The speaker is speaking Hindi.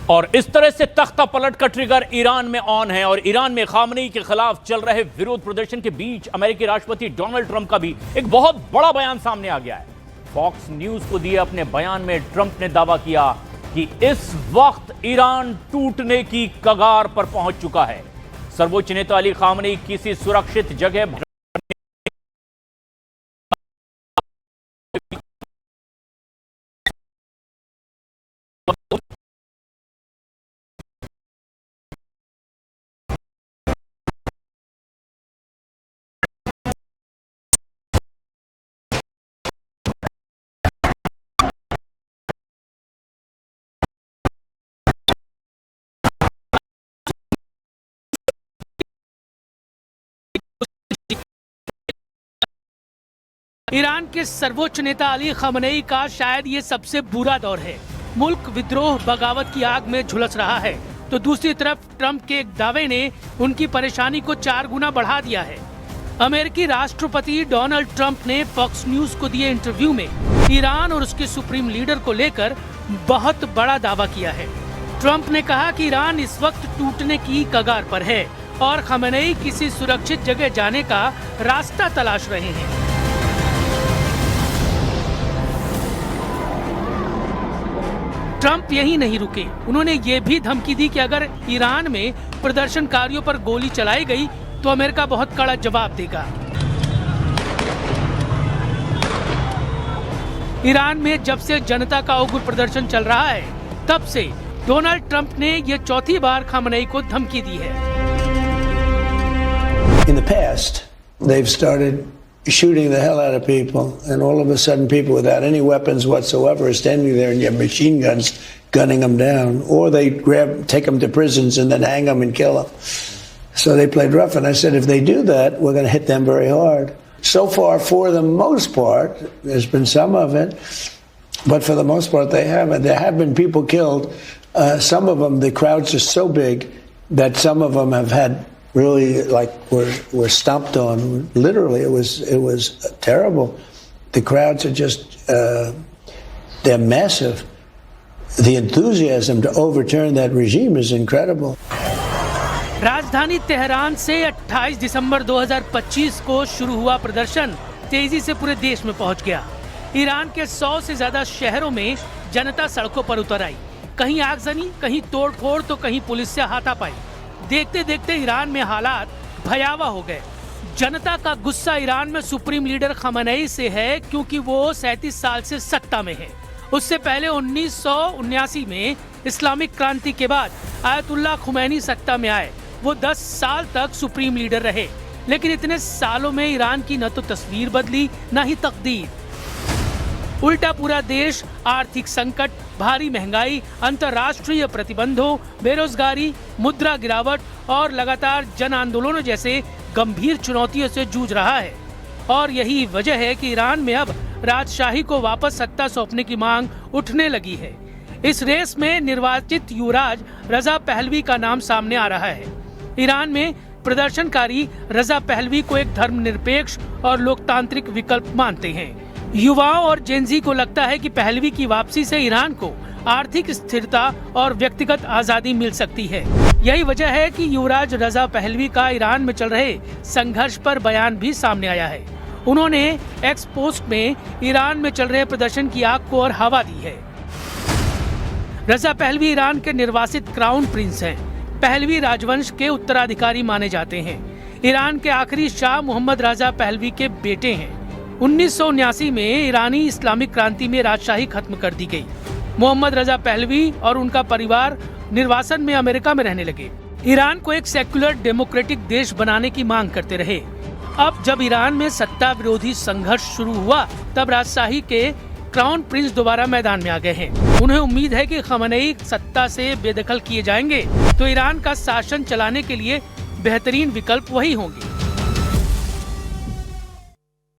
और इस तरह से तख्ता पलट का ट्रिगर ईरान में ऑन है और ईरान में खामनेई के खिलाफ चल रहे विरोध प्रदर्शन के बीच अमेरिकी राष्ट्रपति डोनाल्ड ट्रंप का भी एक बहुत बड़ा बयान सामने आ गया है। फॉक्स न्यूज को दिए अपने बयान में ट्रंप ने दावा किया कि इस वक्त ईरान टूटने की कगार पर पहुंच चुका है। सर्वोच्च नेता अली खामनेई किसी सुरक्षित जगह ईरान के सर्वोच्च नेता अली खामनेई का शायद ये सबसे बुरा दौर है। मुल्क विद्रोह बगावत की आग में झुलस रहा है, तो दूसरी तरफ ट्रंप के एक दावे ने उनकी परेशानी को 4 गुना बढ़ा दिया है। अमेरिकी राष्ट्रपति डोनाल्ड ट्रंप ने फॉक्स न्यूज को दिए इंटरव्यू में ईरान और उसके सुप्रीम लीडर को लेकर बहुत बड़ा दावा किया है। ट्रंप ने कहा कि ईरान इस वक्त टूटने की कगार पर है और खामनेई किसी सुरक्षित जगह जाने का रास्ता तलाश रहे हैं। ट्रंप यही नहीं रुके, उन्होंने ये भी धमकी दी कि अगर ईरान में प्रदर्शनकारियों पर गोली चलाई गई तो अमेरिका बहुत कड़ा जवाब देगा। ईरान में जब से जनता का उग्र प्रदर्शन चल रहा है, तब से डोनाल्ड ट्रंप ने ये 4थी बार खामनेई को धमकी दी है। In the past, they've started shooting the hell out of people, and all of a sudden people without any weapons whatsoever are standing there and you have machine guns gunning them down, or they take them to prisons and then hang them and kill them. So they played rough, and I said, if they do that, we're going to hit them very hard. So far, for the most part, there's been some of it, but for the most part, they haven't. There have been people killed. Some of them, the crowds are so big that some of them have had really were stomped on. Literally, it was terrible. The crowds are just they're massive. The enthusiasm to overturn that regime is incredible. राजधानी तेहरान से 28 दिसंबर 2025 को शुरू हुआ प्रदर्शन तेजी से पूरे देश में पहुंच गया। ईरान के 100 से ज्यादा शहरों में जनता सड़कों पर उतर आई। कहीं आगजनी, कहीं तोड़फोड़ तो कहीं पुलिस से हाथापाई। देखते देखते ईरान में हालात भयावह हो गए। जनता का गुस्सा ईरान में सुप्रीम लीडर खामनेई से है, क्योंकि वो 37 साल से सत्ता में है। उससे पहले 1979 में इस्लामिक क्रांति के बाद आयतुल्लाह खुमैनी सत्ता में आए। वो 10 साल तक सुप्रीम लीडर रहे, लेकिन इतने सालों में ईरान की न तो तस्वीर बदली, न ही तकदीर। उल्टा पूरा देश आर्थिक संकट, भारी महंगाई, अंतर्राष्ट्रीय प्रतिबंधों, बेरोजगारी, मुद्रा गिरावट और लगातार जन आंदोलनों जैसे गंभीर चुनौतियों से जूझ रहा है। और यही वजह है कि ईरान में अब राजशाही को वापस सत्ता सौंपने की मांग उठने लगी है। इस रेस में निर्वाचित युवराज रजा पहलवी का नाम सामने आ रहा है। ईरान में प्रदर्शनकारी रजा पहलवी को एक धर्मनिरपेक्ष और लोकतांत्रिक विकल्प मानते हैं। युवाओं और जेनजी को लगता है कि पहलवी की वापसी से ईरान को आर्थिक स्थिरता और व्यक्तिगत आजादी मिल सकती है। यही वजह है कि युवराज रजा पहलवी का ईरान में चल रहे संघर्ष पर बयान भी सामने आया है। उन्होंने एक्स पोस्ट में ईरान में चल रहे प्रदर्शन की आग को और हवा दी है। रजा पहलवी ईरान के निर्वासित क्राउन प्रिंस हैं। पहलवी राजवंश के उत्तराधिकारी माने जाते हैं। ईरान के आखिरी शाह मोहम्मद रजा पहलवी के बेटे हैं। 1979 में ईरानी इस्लामिक क्रांति में राजशाही खत्म कर दी गई। मोहम्मद रजा पहलवी और उनका परिवार निर्वासन में अमेरिका में रहने लगे। ईरान को एक सेक्युलर डेमोक्रेटिक देश बनाने की मांग करते रहे। अब जब ईरान में सत्ता विरोधी संघर्ष शुरू हुआ, तब राजशाही के क्राउन प्रिंस दोबारा मैदान में आ गए हैं। उन्हें उम्मीद है कि खामनेई सत्ता से बेदखल किए जाएंगे तो ईरान का शासन चलाने के लिए बेहतरीन विकल्प वही होंगे।